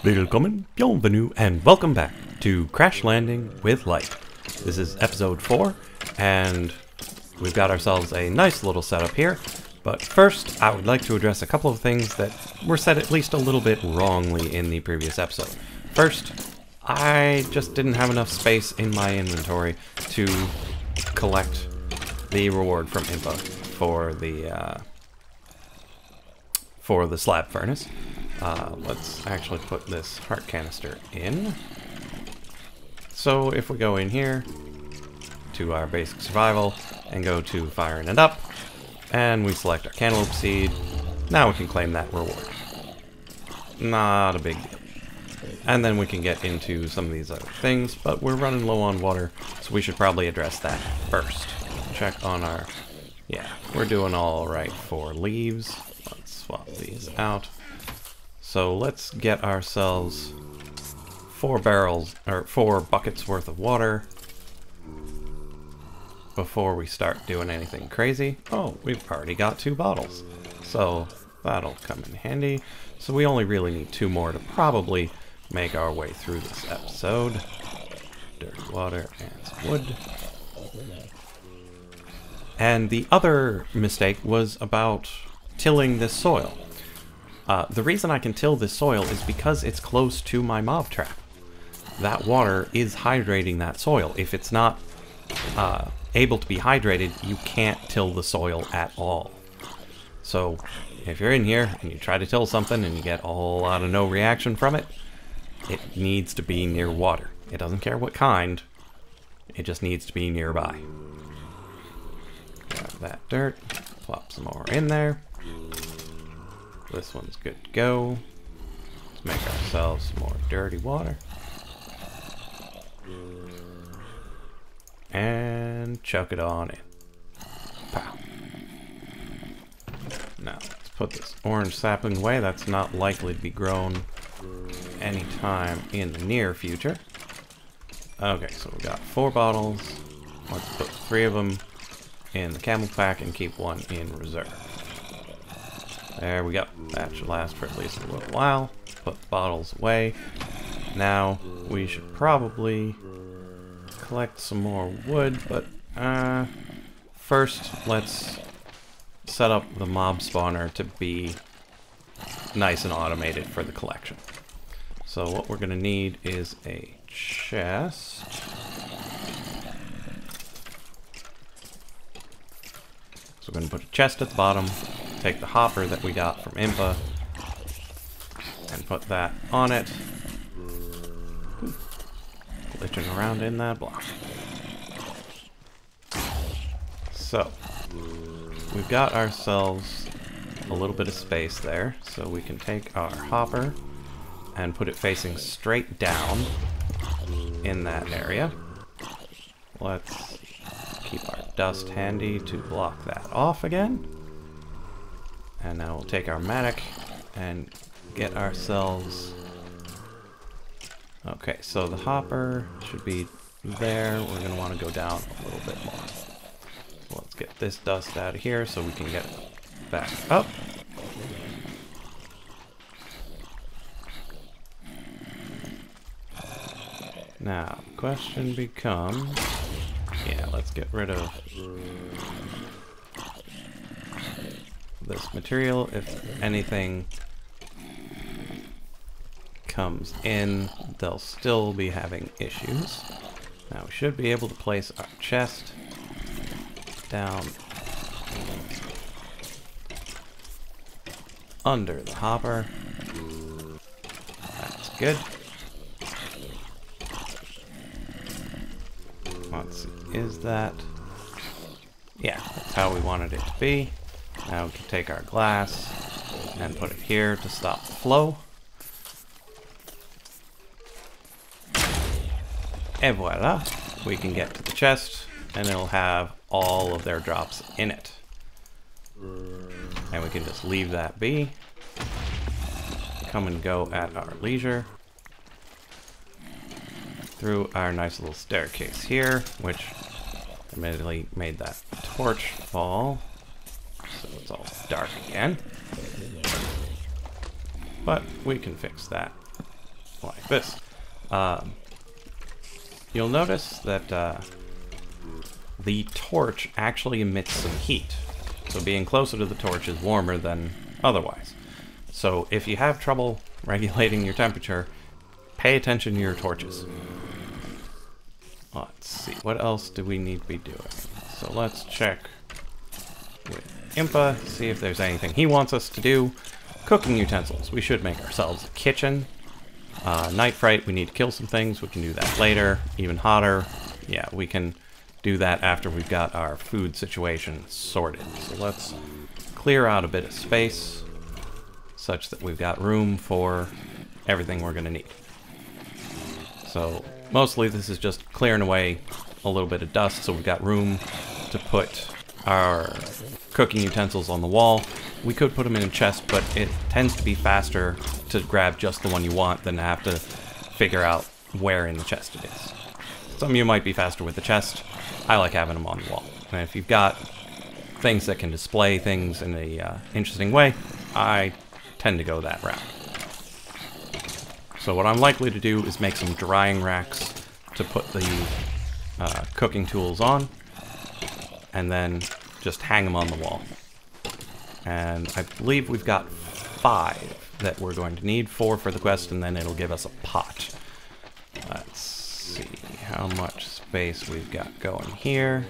Willkommen, bienvenue, and welcome back to Crash Landing with Light. This is episode 4, and we've got ourselves a nice little setup here. But first, I would like to address a couple of things that were said at least a little bit wrongly in the previous episode. First, I just didn't have enough space in my inventory to collect the reward from Impa for the slab furnace. Let's actually put this heart canister in. So if we go in here to our basic survival and go to firing it up, and we select our cantaloupe seed, now we can claim that reward. Not a big deal. And then we can get into some of these other things, but we're running low on water, so we should probably address that first. Check on our... yeah, we're doing all right for leaves. Let's swap these out. So let's get ourselves 4 buckets worth of water before we start doing anything crazy. Oh, we've already got 2 bottles, so that'll come in handy. So we only really need 2 more to probably make our way through this episode. Dirty water and some wood. And the other mistake was about tilling this soil. The reason I can till this soil is because it's close to my mob trap. That water is hydrating that soil. If it's not able to be hydrated, you can't till the soil at all. So if you're in here and you try to till something and you get a whole lot of no reaction from it, it needs to be near water. It doesn't care what kind, it just needs to be nearby. Grab that dirt, plop some more in there. This one's good to go. Let's make ourselves some more dirty water. And chuck it on in. Pow. Now, let's put this orange sapling away. That's not likely to be grown anytime in the near future. Okay, so we got 4 bottles. Let's put 3 of them in the camel pack and keep 1 in reserve. There we go. That should last for at least a little while. Put the bottles away. Now, we should probably collect some more wood, but first let's set up the mob spawner to be nice and automated for the collection. So what we're going to need is a chest. So we're going to put a chest at the bottom, take the hopper that we got from Impa, and put that on it. Glitching around in that block. So, we've got ourselves a little bit of space there, so we can take our hopper and put it facing straight down in that area. Let's keep our dust handy to block that off again. And now we'll take our mattock and get ourselves... okay, so the hopper should be there. We're going to want to go down a little bit more. So let's get this dust out of here so we can get back up. Now, the question becomes... yeah, let's get rid of this material. If anything comes in, they'll still be having issues. Now we should be able to place our chest down under the hopper. That's good. Let's see, is that... yeah, that's how we wanted it to be. Now we can take our glass and put it here to stop the flow. And voila, we can get to the chest, and it'll have all of their drops in it. And we can just leave that be. Come and go at our leisure. Through our nice little staircase here, which admittedly made that torch fall. So it's all dark again. But we can fix that. like this. You'll notice that the torch actually emits some heat. So being closer to the torch is warmer than otherwise. So if you have trouble regulating your temperature, pay attention to your torches. Let's see, what else do we need to be doing? So let's check with Impa, see if there's anything he wants us to do. Cooking utensils. We should make ourselves a kitchen. Night Fright, we need to kill some things. We can do that later. Even hotter. Yeah, we can do that after we've got our food situation sorted. So let's clear out a bit of space such that we've got room for everything we're going to need. So mostly this is just clearing away a little bit of dust so we've got room to put our cooking utensils on the wall. We could put them in a chest, but it tends to be faster to grab just the one you want than to have to figure out where in the chest it is. Some of you might be faster with the chest. I like having them on the wall. And if you've got things that can display things in a interesting way, I tend to go that route. So what I'm likely to do is make some drying racks to put the cooking tools on, and then just hang them on the wall. And I believe we've got 5 that we're going to need, 4 for the quest, and then it'll give us a pot. Let's see how much space we've got going here.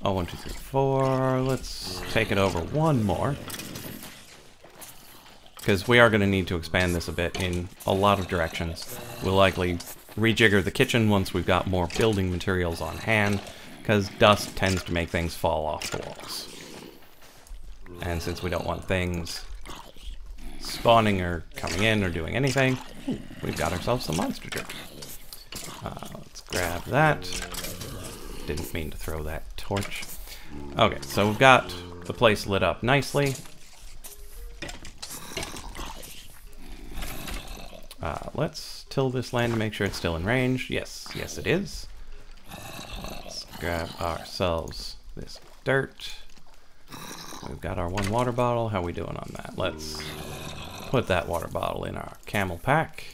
Oh, 1, 2, 3, 4. Let's take it over one more, because we are going to need to expand this a bit in a lot of directions. We'll likely rejigger the kitchen once we've got more building materials on hand, because dust tends to make things fall off the walls. And since we don't want things spawning or coming in or doing anything, we've got ourselves some monster drink. Let's grab that. Didn't mean to throw that torch. Okay, so we've got the place lit up nicely. Let's till this land to make sure it's still in range. Yes, yes it is. Let's grab ourselves this dirt. We've got our 1 water bottle. How are we doing on that? Let's put that water bottle in our camel pack.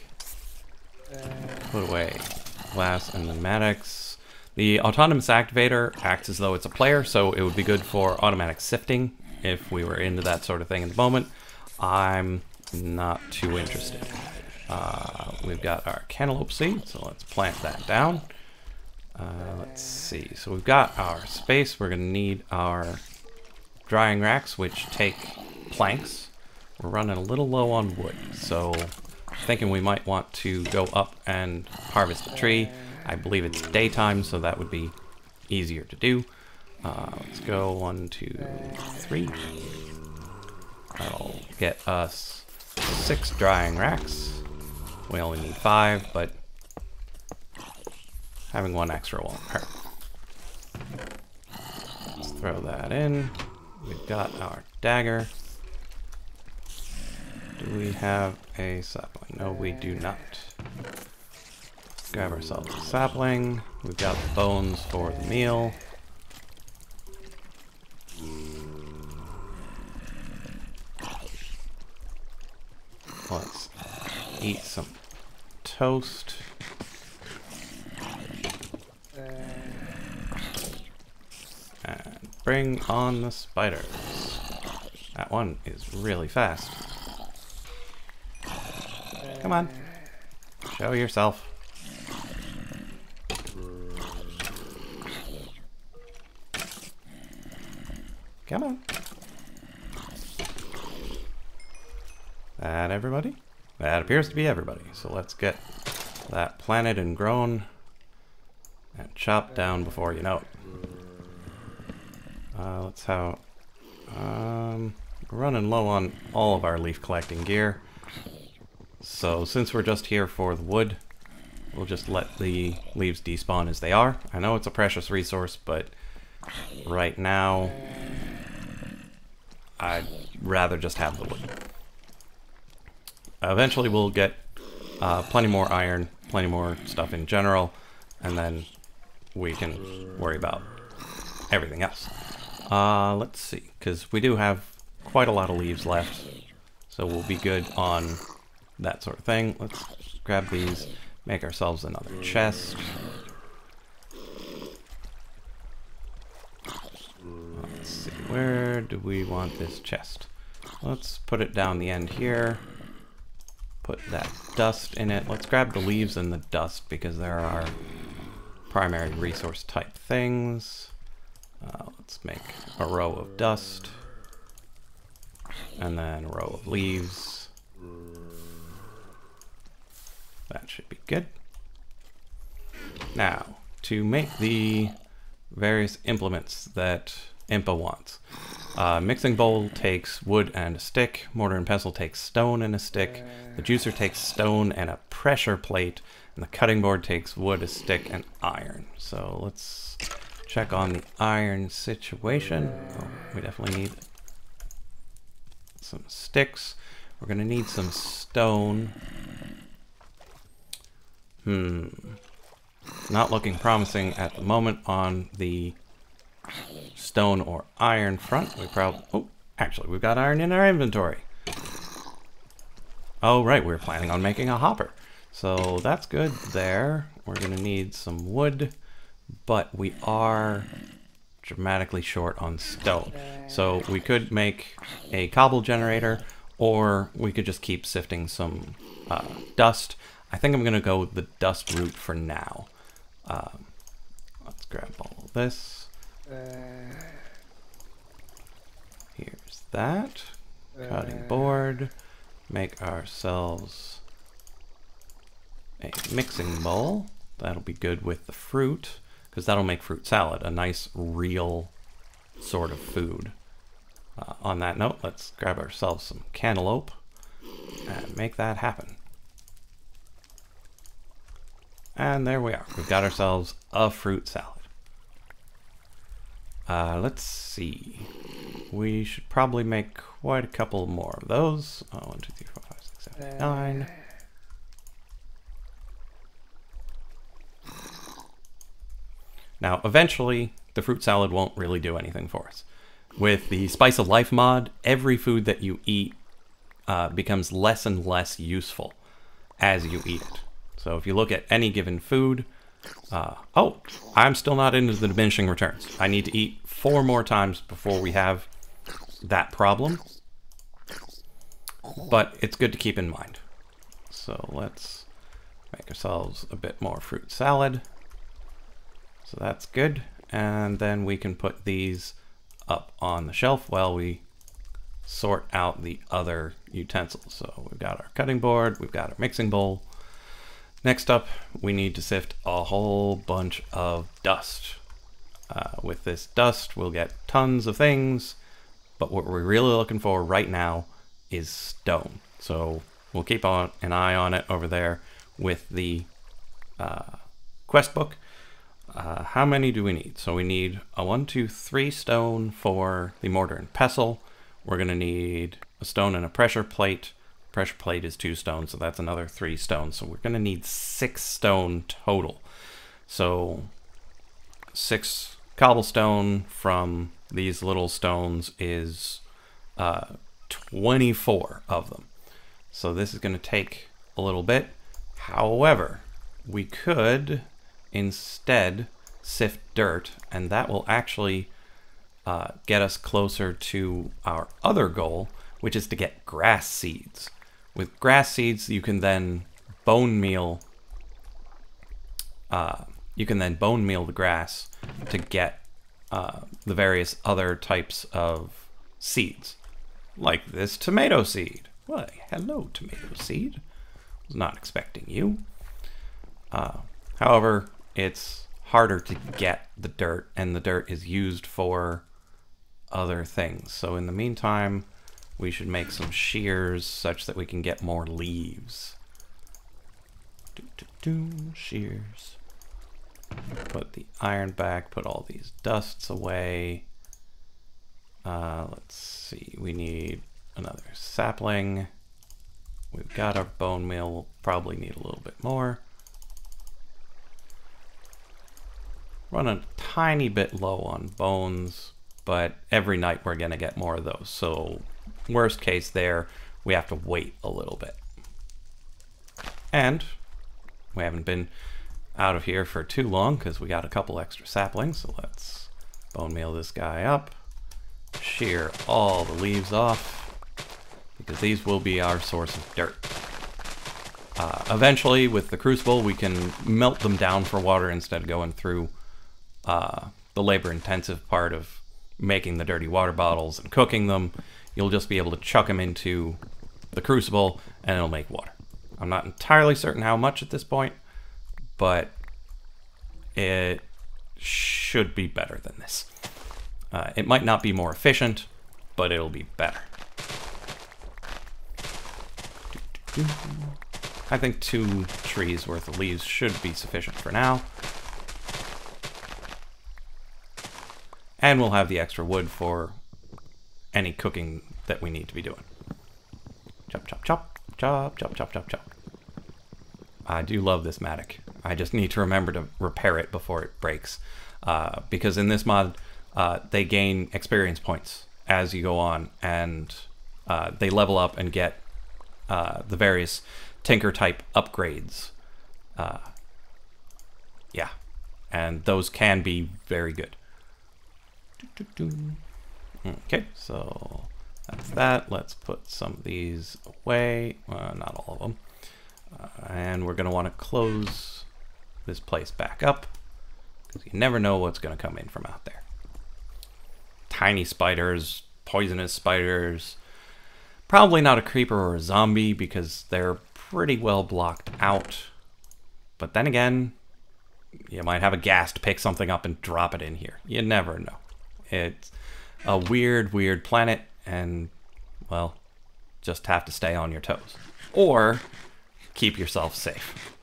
Put away glass and pneumatics. The autonomous activator acts as though it's a player, so it would be good for automatic sifting if we were into that sort of thing at the moment. I'm not too interested. We've got our cantaloupe seed, so let's plant that down. Let's see, so we've got our space. We're going to need our drying racks, which take planks. We're running a little low on wood, so thinking we might want to go up and harvest a tree. I believe it's daytime, so that would be easier to do. Let's go 1, 2, 3. That'll get us 6 drying racks. We only need 5, but having 1 extra won't hurt. Let's throw that in. We've got our dagger. Do we have a sapling? No, we do not. Let's grab ourselves a sapling. We've got the bones for the meal. Let's eat some toast. And bring on the spiders. That one is really fast. Come on. Show yourself. Come on. That everybody? That appears to be everybody. So let's get that planted and grown and chopped down before you know it. Let's have... we're running low on all of our leaf collecting gear. So since we're just here for the wood, we'll just let the leaves despawn as they are. I know it's a precious resource, but right now I'd rather just have the wood. Eventually we'll get plenty more iron, plenty more stuff in general, and then we can worry about everything else. Let's see, because we do have quite a lot of leaves left. So we'll be good on that sort of thing. Let's grab these, make ourselves another chest. Let's see, where do we want this chest? Let's put it down the end here. Put that dust in it. Let's grab the leaves and the dust because there are primary resource type things. Let's make a row of dust and then a row of leaves. That should be good. Now, to make the various implements that Impa wants. Mixing bowl takes wood and a stick. Mortar and pestle takes stone and a stick. The juicer takes stone and a pressure plate. And the cutting board takes wood, a stick, and iron. So let's check on the iron situation. Oh, we definitely need some sticks. We're going to need some stone. Not looking promising at the moment on the stone or iron front. We probably... Oh, actually, we've got iron in our inventory. Oh, right, we're planning on making a hopper. So that's good there. We're going to need some wood, but we are dramatically short on stone. So we could make a cobble generator, or we could just keep sifting some dust. I think I'm going to go with the dust route for now. Let's grab all of this. Here's that. Cutting board. Make ourselves a mixing bowl. That'll be good with the fruit, because that'll make fruit salad a nice, real sort of food. On that note, let's grab ourselves some cantaloupe and make that happen. And there we are. We've got ourselves a fruit salad. Let's see. We should probably make quite a couple more of those. 1, 2, 3, 4, 5, 6, 7, 8, 9. Now, eventually, the fruit salad won't really do anything for us. With the Spice of Life mod, every food that you eat becomes less and less useful as you eat it. So if you look at any given food, oh, I'm still not into the diminishing returns. I need to eat 4 more times before we have that problem. But it's good to keep in mind. So let's make ourselves a bit more fruit salad. So that's good. And then we can put these up on the shelf while we sort out the other utensils. So we've got our cutting board, we've got our mixing bowl. Next up, we need to sift a whole bunch of dust. With this dust, we'll get tons of things, but what we're really looking for right now is stone. So we'll keep an eye on it over there with the quest book. How many do we need? So we need a 1, 2, 3 stone for the mortar and pestle. We're going to need a stone and a pressure plate. Pressure plate is 2 stones, so that's another 3 stones. So we're going to need 6 stone total. So 6 cobblestone from these little stones is 24 of them. So this is going to take a little bit. However, we could instead sift dirt, and that will actually get us closer to our other goal, which is to get grass seeds. With grass seeds, you can then bone meal. The grass to get the various other types of seeds, like this tomato seed. Why, hello, tomato seed. Was not expecting you. However, it's harder to get the dirt, and the dirt is used for other things. So in the meantime, we should make some shears such that we can get more leaves. Shears. Put the iron back, put all these dusts away. Let's see, we need another sapling. We've got our bone meal, we'll probably need a little bit more. Run a tiny bit low on bones, but every night we're gonna get more of those. So worst case there, we have to wait a little bit. And we haven't been out of here for too long because we got a couple extra saplings. So let's bone meal this guy up, shear all the leaves off, because these will be our source of dirt. Eventually, with the crucible, we can melt them down for water instead of going through the labor-intensive part of making the dirty water bottles and cooking them. You'll just be able to chuck them into the crucible and it'll make water. I'm not entirely certain how much at this point, but it should be better than this. It might not be more efficient, but it'll be better. I think 2 trees worth of leaves should be sufficient for now. And we'll have the extra wood for any cooking that we need to be doing. Chop, chop, chop, chop, chop, chop, chop, chop. I do love this mattock. I just need to remember to repair it before it breaks. Because in this mod, they gain experience points as you go on, and they level up and get the various tinker type upgrades. Yeah, and those can be very good. Okay, so that's that. Let's put some of these away. Not all of them. And we're going to want to close this place back up, because you never know what's going to come in from out there. Tiny spiders, poisonous spiders. Probably not a creeper or a zombie, because they're pretty well blocked out. But then again, you might have a ghast pick something up and drop it in here. You never know. It's a weird, weird planet, and, well, just have to stay on your toes. Or keep yourself safe.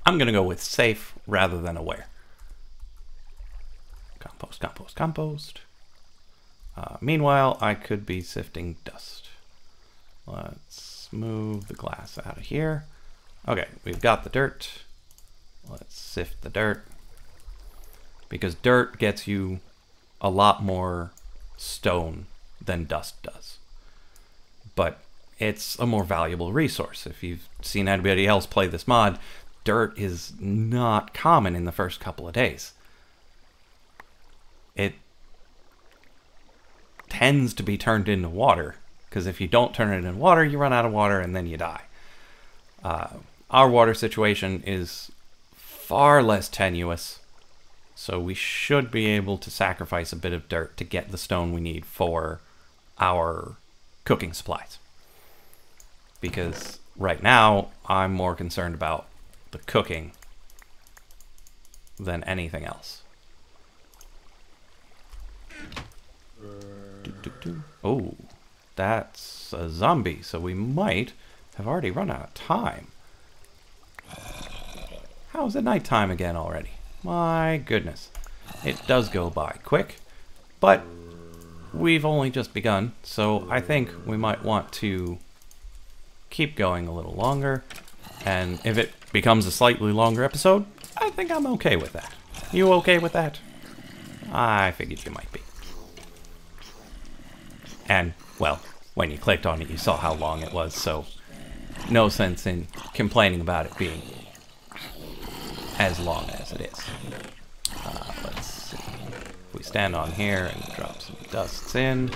I'm going to go with safe rather than aware. Compost, compost, compost. Meanwhile, I could be sifting dust. Let's move the glass out of here. Okay, we've got the dirt. Let's sift the dirt. Because dirt gets you a lot more stone than dust does. But it's a more valuable resource. If you've seen anybody else play this mod, dirt is not common in the first couple of days. It tends to be turned into water, because if you don't turn it into water, you run out of water and then you die. Our water situation is far less tenuous, so we should be able to sacrifice a bit of dirt to get the stone we need for our cooking supplies. Because right now, I'm more concerned about the cooking than anything else. Oh, that's a zombie, so we might have already run out of time. How's it nighttime again already? My goodness. It does go by quick, but we've only just begun, so I think we might want to keep going a little longer, and if it becomes a slightly longer episode, I think I'm okay with that. You okay with that? I figured you might be. And, well, when you clicked on it, you saw how long it was, so no sense in complaining about it being as long as it is. Let's see. If we stand on here and drop some dusts in.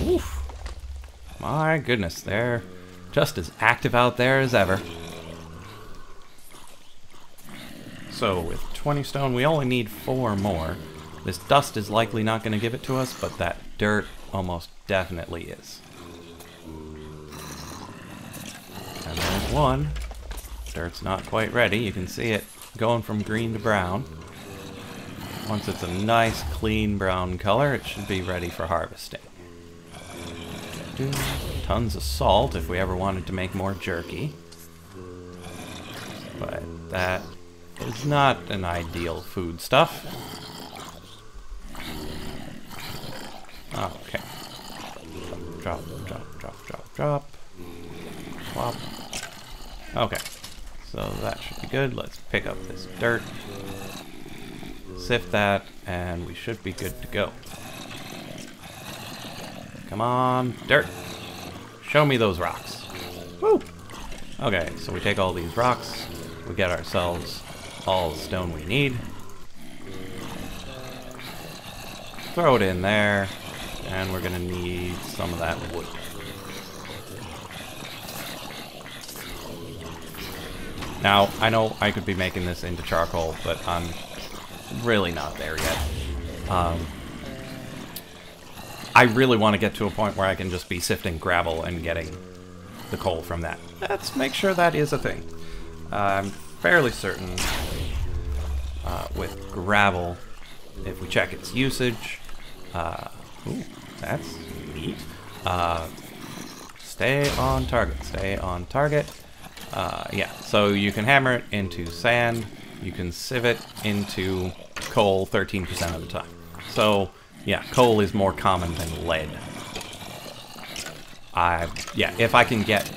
Oof. My goodness, they're just as active out there as ever. So with 20 stone, we only need 4 more. This dust is likely not going to give it to us, but that dirt almost definitely is. And there's one. Dirt's not quite ready. You can see it going from green to brown. Once it's a nice, clean brown color, it should be ready for harvesting. Tons of salt if we ever wanted to make more jerky. But that is not an ideal food stuff. Okay. Drop, drop, drop, drop, drop. Swap. Okay. So that should be good. Let's pick up this dirt. Sift that, and we should be good to go. Come on, dirt. Show me those rocks. Woo! Okay, so we take all these rocks. We get ourselves all the stone we need. Throw it in there. And we're gonna need some of that wood. Now, I know I could be making this into charcoal, but I'm really not there yet. I really want to get to a point where I can just be sifting gravel and getting the coal from that. Let's make sure that is a thing. I'm fairly certain with gravel, if we check its usage, ooh, that's neat. Stay on target, stay on target. Yeah, so you can hammer it into sand, you can sieve it into coal 13% of the time. So, yeah, coal is more common than lead. Yeah, if I can get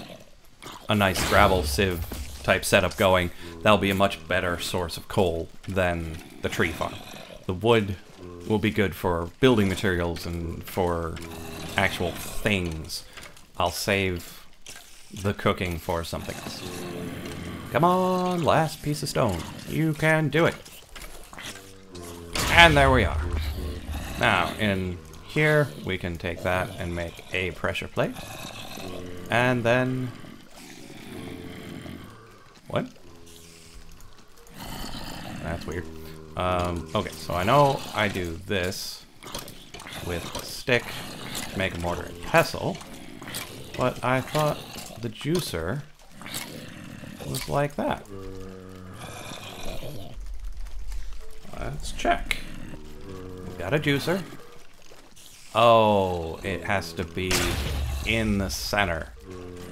a nice gravel sieve type setup going, that'll be a much better source of coal than the tree farm. The wood will be good for building materials and for actual things. I'll save the cooking for something else. Come on, last piece of stone. You can do it. And there we are. Now, in here, we can take that and make a pressure plate. And then... What? That's weird. Okay, so I know I do this with a stick to make a mortar and pestle, but I thought the juicer was like that. Let's check. We've got a juicer. Oh, it has to be in the center.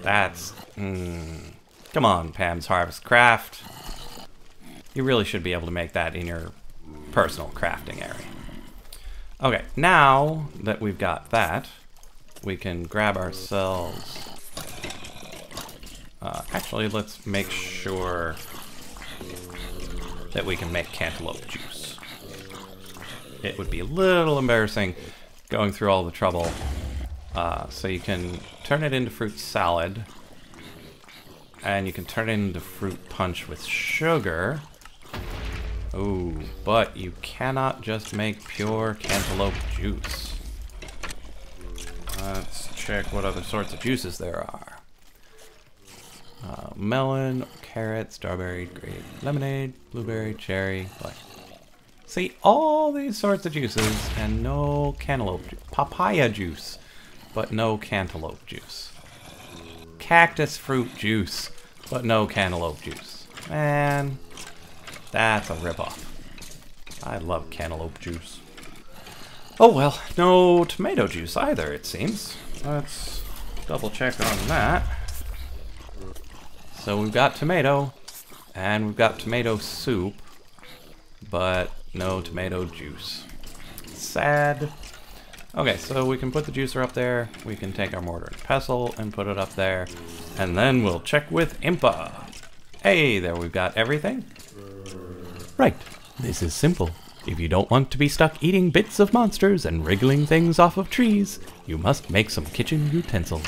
That's... Come on, Pam's Harvest Craft. You really should be able to make that in your personal crafting area. Okay, now that we've got that, we can grab ourselves... actually, let's make sure that we can make cantaloupe juice. It would be a little embarrassing going through all the trouble. So you can turn it into fruit salad, and you can turn it into fruit punch with sugar. Ooh, but you cannot just make pure cantaloupe juice. Let's check what other sorts of juices there are. Melon, carrot, strawberry, grape, lemonade, blueberry, cherry, like. See, all these sorts of juices and no cantaloupe juice. Papaya juice, but no cantaloupe juice. Cactus fruit juice, but no cantaloupe juice. Man, that's a ripoff. I love cantaloupe juice. Oh well, no tomato juice either, it seems. Let's double check on that. So we've got tomato, and we've got tomato soup, but no tomato juice. Sad. Okay, so we can put the juicer up there, we can take our mortar and pestle and put it up there, and then we'll check with Impa. Hey, there we've got everything. Right, this is simple. If you don't want to be stuck eating bits of monsters and wriggling things off of trees, you must make some kitchen utensils.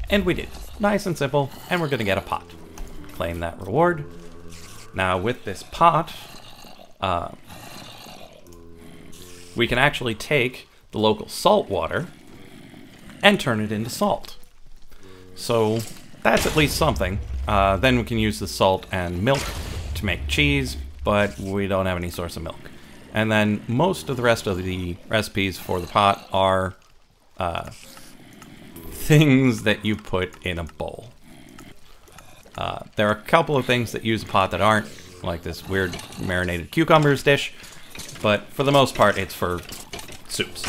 And we did. Nice and simple, and we're gonna get a pot. Claim that reward. Now with this pot, we can actually take the local salt water and turn it into salt. So that's at least something. Then we can use the salt and milk to make cheese, but we don't have any source of milk. And then most of the rest of the recipes for the pot are things that you put in a bowl. There are a couple of things that use a pot that aren't, like this weird marinated cucumbers dish, but for the most part it's for soups.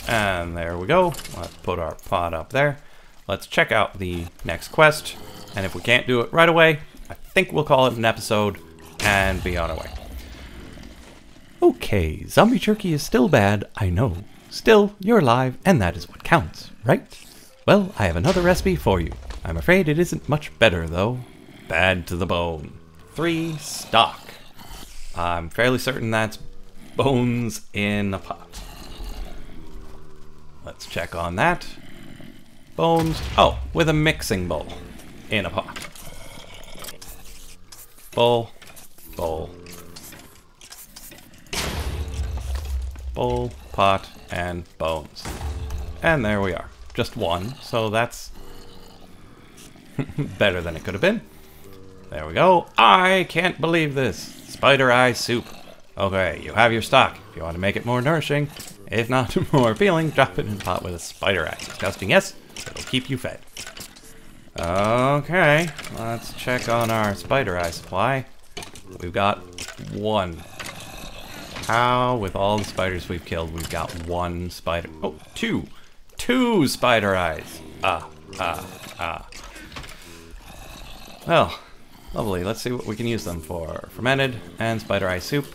And there we go. Let's put our pot up there. Let's check out the next quest, and if we can't do it right away, I think we'll call it an episode and be on our way. Okay, zombie jerky is still bad, I know. Still, you're alive, and that is what counts, right? Well, I have another recipe for you. I'm afraid it isn't much better, though. Bad to the bone. 3 stock. I'm fairly certain that's bones in a pot. Let's check on that. bones. Oh, with a mixing bowl in a pot. Bowl, bowl, bowl, pot, and bones. And there we are. Just one, so that's better than it could have been. There we go. I can't believe this. Spider eye soup. Okay, you have your stock. If you want to make it more nourishing, if not more appealing, drop it in a pot with a spider eye. Disgusting, yes. It'll keep you fed. Okay, let's check on our spider eye supply. We've got one. How, with all the spiders we've killed, we've got one spider. Oh, two. Two spider eyes. Well, lovely. Let's see what we can use them for. Fermented and spider eye soup.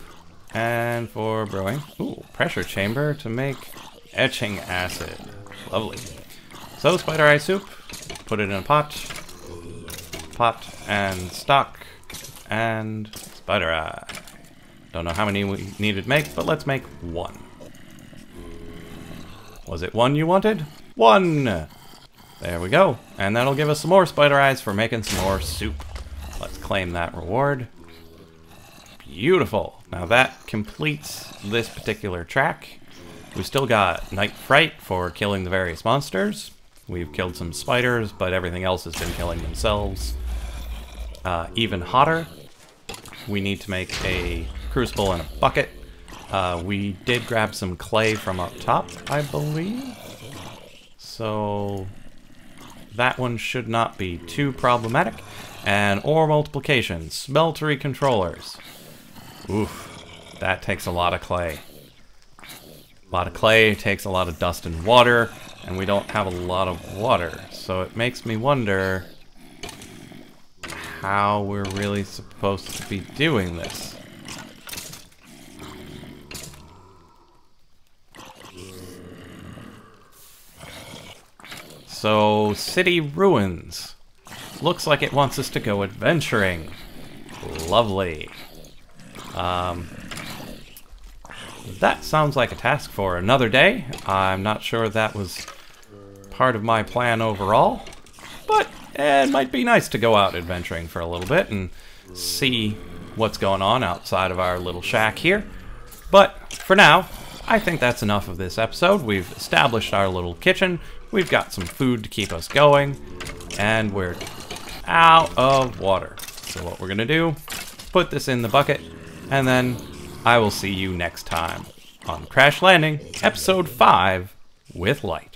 And for brewing. Ooh, pressure chamber to make etching acid. Lovely. So, spider eye soup. Put it in a pot. Pot and stock. And spider eye. Don't know how many we needed to make, but let's make one. Was it one you wanted? One! There we go. And that'll give us some more spider eyes for making some more soup. Let's claim that reward. Beautiful. Now that completes this particular track. We've still got Night Fright for killing the various monsters. We've killed some spiders, but everything else has been killing themselves. Even hotter. We need to make a crucible and a bucket. We did grab some clay from up top, I believe. So that one should not be too problematic. And ore multiplication, smeltery controllers. Oof, that takes a lot of clay. A lot of clay takes a lot of dust and water, and we don't have a lot of water. So it makes me wonder how we're really supposed to be doing this. So, city ruins. Looks like it wants us to go adventuring. Lovely. That sounds like a task for another day. I'm not sure that was part of my plan overall, but it might be nice to go out adventuring for a little bit and see what's going on outside of our little shack here. But for now, I think that's enough of this episode. We've established our little kitchen. We've got some food to keep us going, and we're out of water. So what we're gonna do, put this in the bucket, and then I will see you next time on Crash Landing, Episode 5 with Light.